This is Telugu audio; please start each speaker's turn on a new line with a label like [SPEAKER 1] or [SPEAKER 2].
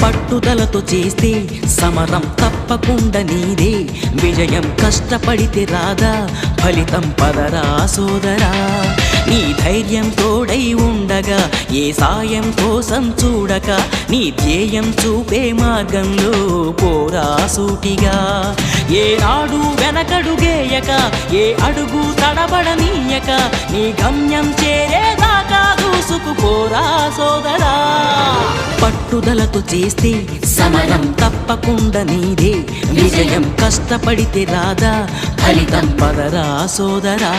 [SPEAKER 1] పట్టుదలతో చేస్తే సమరం తప్పకుండా నీదే, విజయం కష్టపడితే రాదా ఫలితం పదరా సోదరా. నీ ధైర్యం తోడై ఉండగా ఏ సాయం కోసం చూడక, నీ ధ్యేయం చూపే మార్గంలో పోరా సూటిగా. ఏనాడు వెనకడుగేయక ఏ అడుగు తడబడనీయక, నీ గమ్యం చేరేదాకా దూసుకుపోరా సోదరా. పట్టుదలతో చేస్తే సమరం తప్పకుండా నీదే, విజయం కష్టపడితే రాదా ఫలితం పదరా సోదరా.